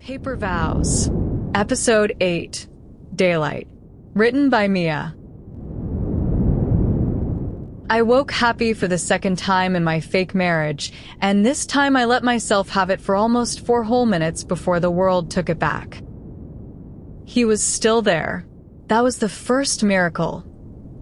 Paper Vows, Episode 8, Daylight, written by Mia. I woke happy for the second time in my fake marriage, and this time I let myself have it for almost 4 whole minutes before the world took it back. He was still there. That was the first miracle.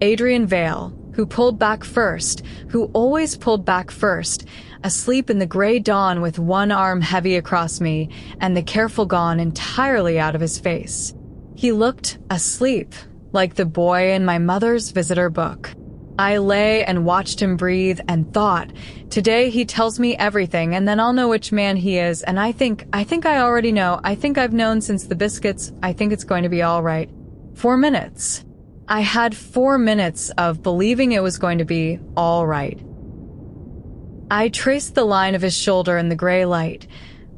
Adrian Vale, who pulled back first, who always pulled back first, asleep in the gray dawn with one arm heavy across me and the careful gone entirely out of his face. He looked asleep, like the boy in my mother's visitor book. I lay and watched him breathe and thought, today he tells me everything and then I'll know which man he is, and I think I already know. I think I've known since the biscuits. I think it's going to be all right. 4 minutes. I had 4 minutes of believing it was going to be all right. I traced the line of his shoulder in the gray light,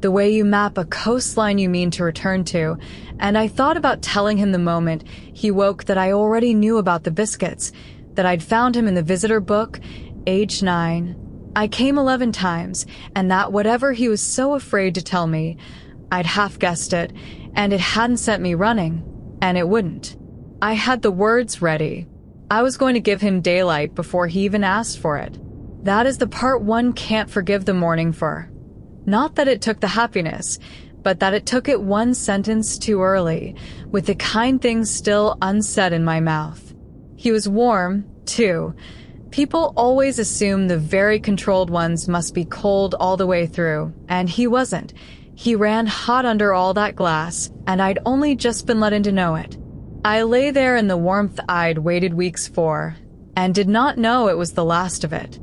the way you map a coastline you mean to return to, and I thought about telling him the moment he woke that I already knew about the biscuits, that I'd found him in the visitor book, age 9. I came 11 times, and that whatever he was so afraid to tell me, I'd half-guessed it, and it hadn't sent me running, and it wouldn't. I had the words ready. I was going to give him daylight before he even asked for it. That is the part one can't forgive the morning for. Not that it took the happiness, but that it took it one sentence too early, with the kind things still unsaid in my mouth. He was warm, too. People always assume the very controlled ones must be cold all the way through, and he wasn't. He ran hot under all that glass, and I'd only just been let in to know it. I lay there in the warmth I'd waited weeks for, and did not know it was the last of it.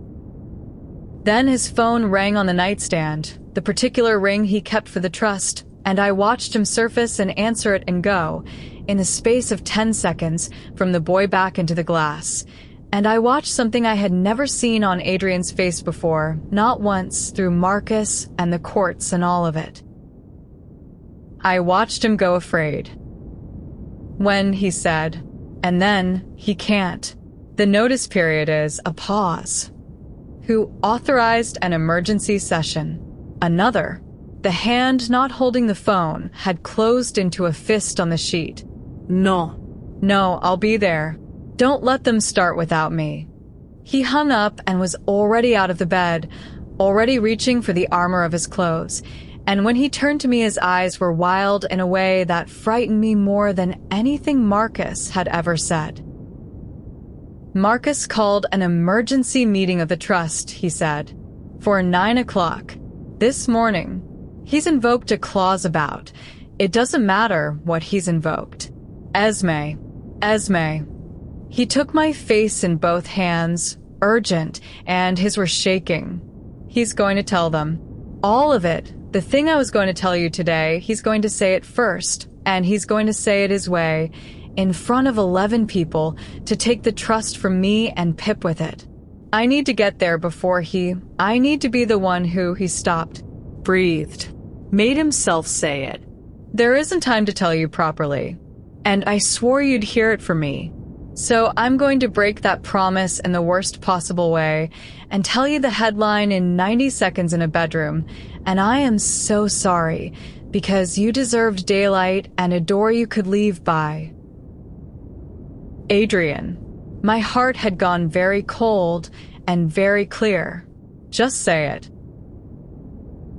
Then his phone rang on the nightstand, the particular ring he kept for the trust, and I watched him surface and answer it and go, in the space of 10 seconds, from the boy back into the glass. And I watched something I had never seen on Adrian's face before, not once, through Marcus and the courts and all of it. I watched him go afraid. When he said, and then he can't. The notice period is a pause. Who authorized an emergency session? Another. The hand not holding the phone had closed into a fist on the sheet. No, I'll be there. Don't let them start without me. He hung up and was already out of the bed, already reaching for the armor of his clothes. And when he turned to me, his eyes were wild in a way that frightened me more than anything Marcus had ever said. Marcus called an emergency meeting of the trust, he said, for 9 o'clock. This morning. He's invoked a clause about. It doesn't matter what he's invoked. Esme. He took my face in both hands, urgent, and his were shaking. He's going to tell them. All of it. The thing I was going to tell you today, he's going to say it first, and he's going to say it his way, in front of 11 people, to take the trust from me and Pip with it. I need to get there before I need to be the one who he stopped, breathed, made himself say it. There isn't time to tell you properly, and I swore you'd hear it from me. So I'm going to break that promise in the worst possible way and tell you the headline in 90 seconds in a bedroom, and I am so sorry, because you deserved daylight and a door you could leave by. Adrian. My heart had gone very cold and very clear. Just say it.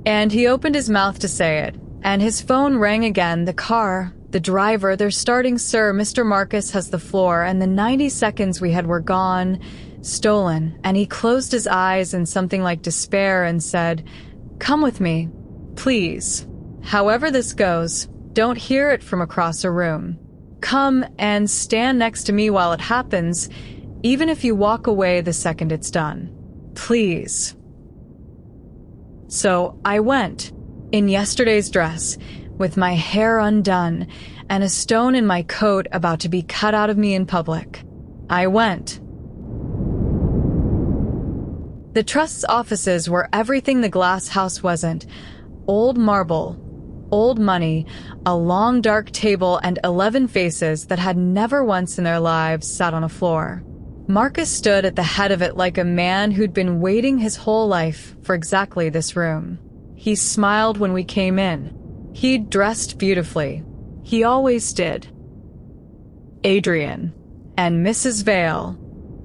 And he opened his mouth to say it, and his phone rang again. The car, the driver, they're starting, sir. Mr. Marcus has the floor, and the 90 seconds we had were gone, stolen. And he closed his eyes in something like despair and said, come with me, please. However this goes, don't hear it from across a room. Come and stand next to me while it happens, even if you walk away the second it's done. Please. So I went, in yesterday's dress, with my hair undone, and a stone in my coat about to be cut out of me in public. I went. The trust's offices were everything the glass house wasn't. Old marble, old money, a long dark table, and 11 faces that had never once in their lives sat on a floor. Marcus stood at the head of it like a man who'd been waiting his whole life for exactly this room. He smiled when we came in. He dressed beautifully. He always did. Adrian and Mrs. Vale.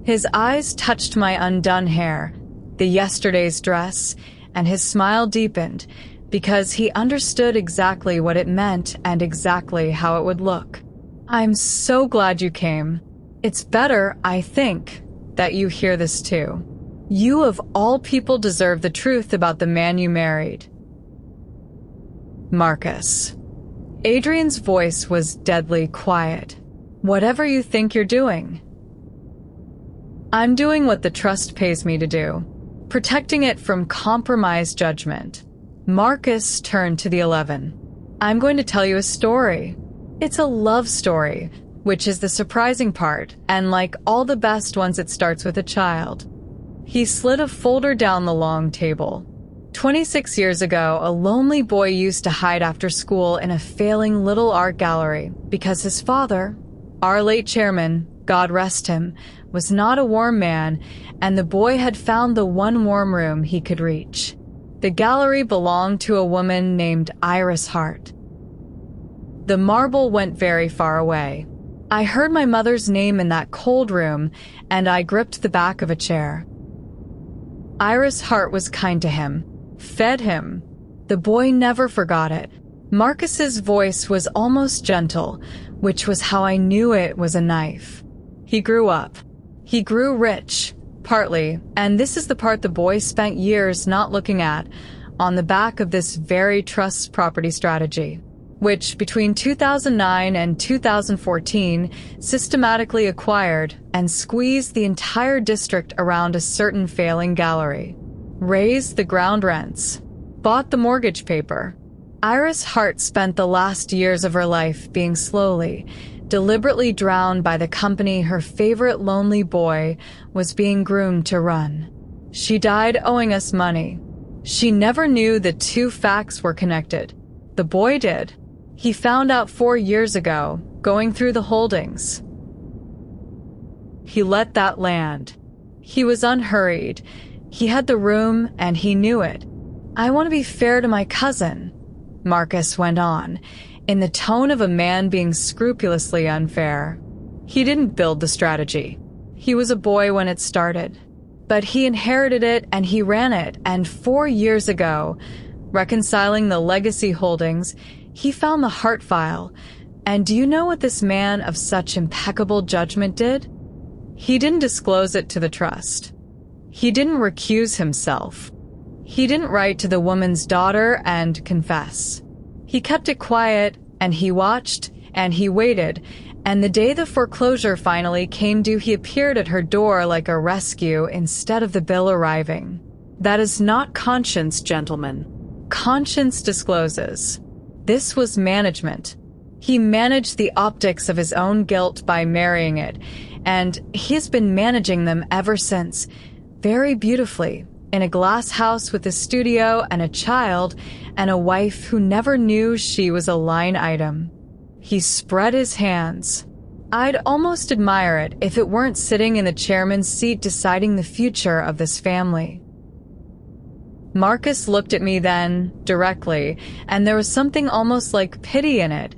His eyes touched my undone hair, the yesterday's dress, and his smile deepened because he understood exactly what it meant and exactly how it would look. I'm so glad you came. It's better, I think, that you hear this too. You of all people deserve the truth about the man you married. Marcus. Adrian's voice was deadly quiet. Whatever you think you're doing. I'm doing what the trust pays me to do, protecting it from compromised judgment. Marcus turned to the 11. I'm going to tell you a story. It's a love story, which is the surprising part, and like all the best ones, it starts with a child. He slid a folder down the long table. 26 years ago, a lonely boy used to hide after school in a failing little art gallery because his father, our late chairman, God rest him, was not a warm man, and the boy had found the one warm room he could reach. The gallery belonged to a woman named Esme Hart. The marble went very far away. I heard my mother's name in that cold room, and I gripped the back of a chair. Esme Hart was kind to him, fed him. The boy never forgot it. Marcus's voice was almost gentle, which was how I knew it was a knife. He grew up. He grew rich, partly, and this is the part the boy spent years not looking at, on the back of this very trust property strategy, which between 2009 and 2014 systematically acquired and squeezed the entire district around a certain failing gallery, raised the ground rents, bought the mortgage paper. Esme Hart spent the last years of her life being slowly, deliberately drowned by the company her favorite lonely boy was being groomed to run. She died owing us money. She never knew the two facts were connected. The boy did. He found out 4 years ago, going through the holdings. He let that land. He was unhurried. He had the room, and he knew it. I want to be fair to my cousin, Marcus went on, in the tone of a man being scrupulously unfair. He didn't build the strategy. He was a boy when it started. But he inherited it and he ran it, and 4 years ago, reconciling the legacy holdings, he found the Hart file. And do you know what this man of such impeccable judgment did? He didn't disclose it to the trust. He didn't recuse himself. He didn't write to the woman's daughter and confess. He kept it quiet, and he watched, and he waited, and the day the foreclosure finally came due, he appeared at her door like a rescue instead of the bill arriving. That is not conscience, gentlemen. Conscience discloses. This was management. He managed the optics of his own guilt by marrying it, and he's been managing them ever since, very beautifully, in a glass house with a studio and a child and a wife who never knew she was a line item. He spread his hands. I'd almost admire it if it weren't sitting in the chairman's seat deciding the future of this family. Marcus looked at me then, directly, and there was something almost like pity in it,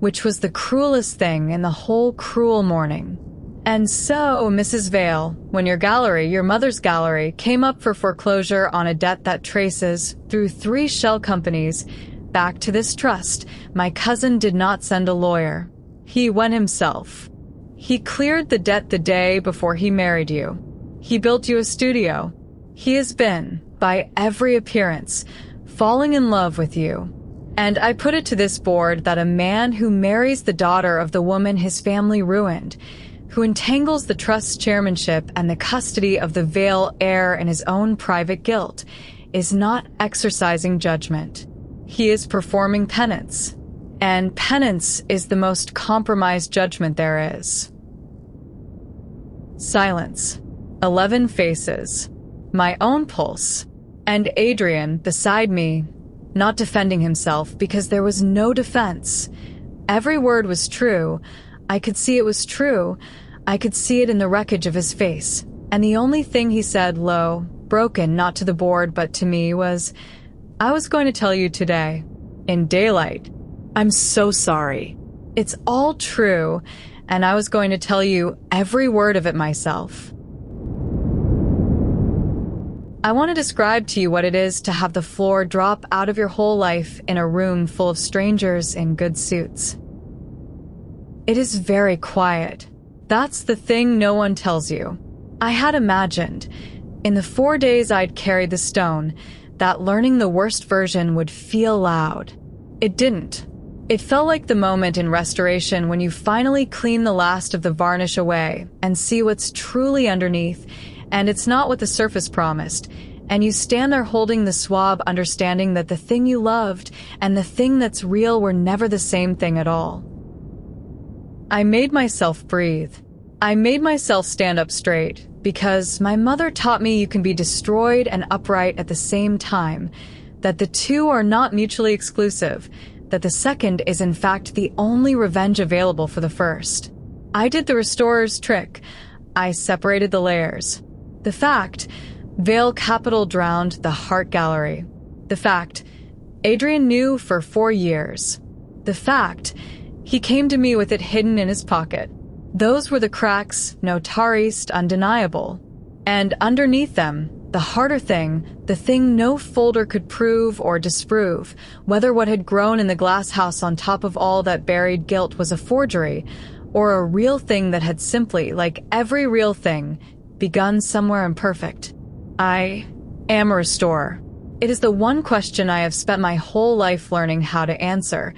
which was the cruelest thing in the whole cruel morning. And so, Mrs. Vale, when your gallery, your mother's gallery, came up for foreclosure on a debt that traces, through 3 shell companies, back to this trust, my cousin did not send a lawyer. He went himself. He cleared the debt the day before he married you. He built you a studio. He has been, by every appearance, falling in love with you. And I put it to this board that a man who marries the daughter of the woman his family ruined, who entangles the trust's chairmanship and the custody of the Vale heir in his own private guilt, is not exercising judgment. He is performing penance. And penance is the most compromised judgment there is. Silence. 11 faces. My own pulse. And Adrian, beside me, not defending himself because there was no defense. Every word was true. I could see it was true. I could see it in the wreckage of his face. And the only thing he said, low, broken, not to the board but to me, was, I was going to tell you today. in daylight. I'm so sorry. It's all true, and I was going to tell you every word of it myself. I want to describe to you what it is to have the floor drop out of your whole life in a room full of strangers in good suits. It is very quiet. That's the thing no one tells you. I had imagined, in the 4 days I'd carried the stone, that learning the worst version would feel loud. It didn't. It felt like the moment in restoration when you finally clean the last of the varnish away and see what's truly underneath, and it's not what the surface promised, and you stand there holding the swab, understanding that the thing you loved and the thing that's real were never the same thing at all. I made myself breathe. I made myself stand up straight, because my mother taught me you can be destroyed and upright at the same time, that the two are not mutually exclusive, that the second is in fact the only revenge available for the first. I did the restorer's trick. I separated the layers. The fact, Vale capital drowned the heart gallery. The fact, Adrian knew for 4 years. The fact, he came to me with it hidden in his pocket. Those were the cracks, notarist, undeniable. And underneath them, the harder thing, the thing no folder could prove or disprove, whether what had grown in the glass house on top of all that buried guilt was a forgery, or a real thing that had simply, like every real thing, begun somewhere imperfect. I am a restorer. It is the one question I have spent my whole life learning how to answer,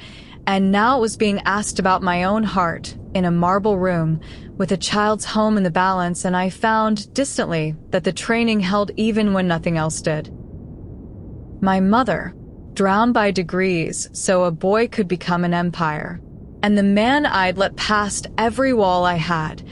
and now it was being asked about my own heart in a marble room with a child's home in the balance, and I found distantly that the training held even when nothing else did. My mother, drowned by degrees so a boy could become an empire, and the man I'd let past every wall I had,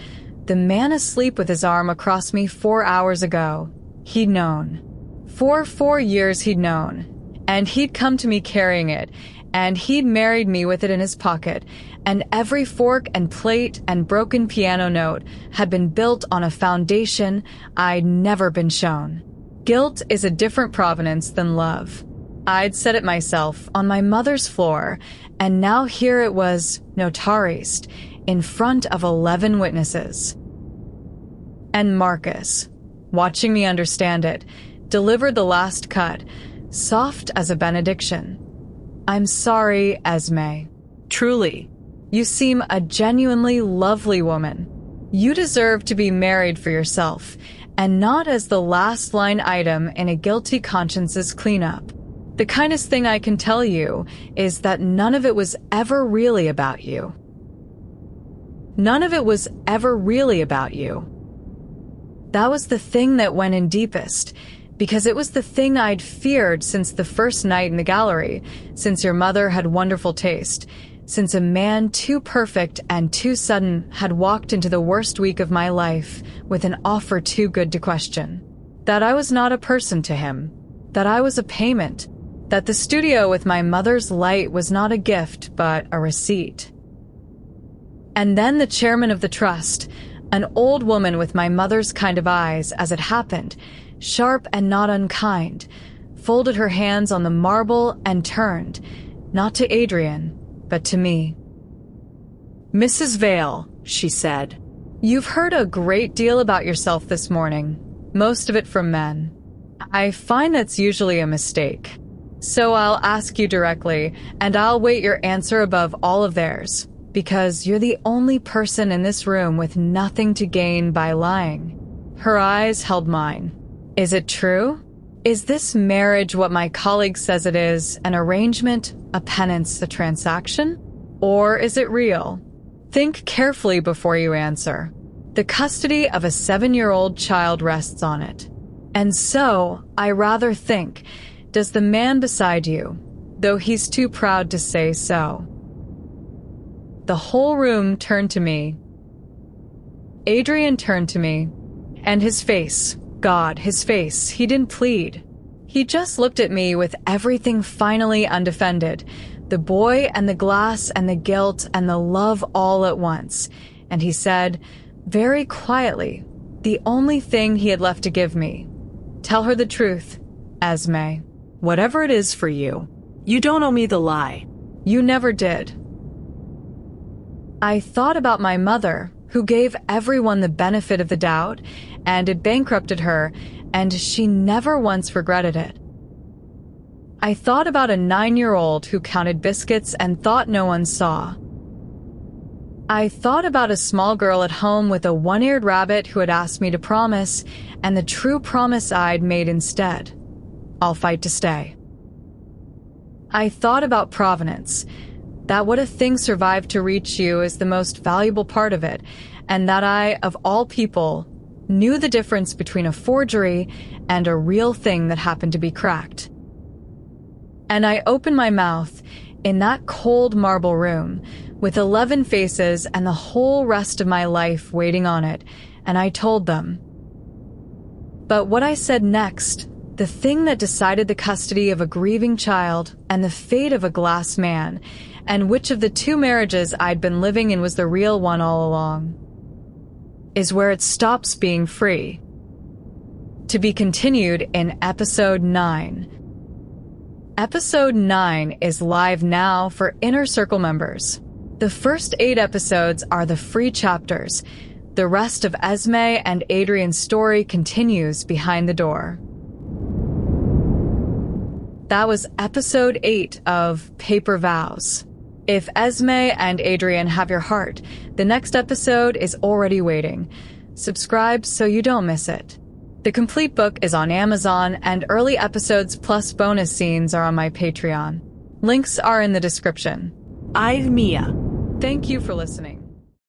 the man asleep with his arm across me 4 hours ago, he'd known. For 4 years he'd known, and he'd come to me carrying it, and he'd married me with it in his pocket, and every fork and plate and broken piano note had been built on a foundation I'd never been shown. Guilt is a different provenance than love. I'd said it myself on my mother's floor, and now here it was, notarist, in front of 11 witnesses. And Marcus, watching me understand it, delivered the last cut, soft as a benediction. I'm sorry, Esme. Truly. You seem a genuinely lovely woman. You deserve to be married for yourself, and not as the last line item in a guilty conscience's cleanup. The kindest thing I can tell you is that none of it was ever really about you. None of it was ever really about you. That was the thing that went in deepest, because it was the thing I'd feared since the first night in the gallery, since your mother had wonderful taste, since a man too perfect and too sudden had walked into the worst week of my life with an offer too good to question. That I was not a person to him, that I was a payment, that the studio with my mother's light was not a gift but a receipt. And then the chairman of the trust, an old woman with my mother's kind of eyes as it happened, sharp and not unkind, folded her hands on the marble and turned, not to Adrian, but to me. Mrs. Vale, she said, you've heard a great deal about yourself this morning, most of it from men. I find that's usually a mistake. So I'll ask you directly, and I'll weight your answer above all of theirs, because you're the only person in this room with nothing to gain by lying. Her eyes held mine. Is it true? Is this marriage what my colleague says it is, an arrangement, a penance, a transaction? Or is it real? Think carefully before you answer. The custody of a 7-year-old child rests on it. And so, I rather think, does the man beside you, though he's too proud to say so. The whole room turned to me. Adrian turned to me, and his face, God, his face, he didn't plead. He just looked at me with everything finally undefended, the boy and the glass and the guilt and the love all at once, and he said, very quietly, the only thing he had left to give me, tell her the truth, Esme, whatever it is for you. You don't owe me the lie. You never did. I thought about my mother, who gave everyone the benefit of the doubt, and it bankrupted her, and she never once regretted it. I thought about a 9-year-old who counted biscuits and thought no one saw. I thought about a small girl at home with a one-eared rabbit who had asked me to promise, and the true promise I'd made instead. I'll fight to stay. I thought about provenance, that what a thing survived to reach you is the most valuable part of it, and that I, of all people, knew the difference between a forgery and a real thing that happened to be cracked. And I opened my mouth in that cold marble room with 11 faces and the whole rest of my life waiting on it, and I told them. But what I said next, the thing that decided the custody of a grieving child and the fate of a glass man, and which of the 2 marriages I'd been living in was the real one all along, is where it stops being free. To be continued in Episode 9. Episode 9 is live now for Inner Circle members. The first 8 episodes are the free chapters. The rest of Esme and Adrian's story continues behind the door. That was Episode 8 of Paper Vows. If Esme and Adrian have your heart, the next episode is already waiting. Subscribe so you don't miss it. The complete book is on Amazon, and early episodes plus bonus scenes are on my Patreon. Links are in the description. I'm Mia. Thank you for listening.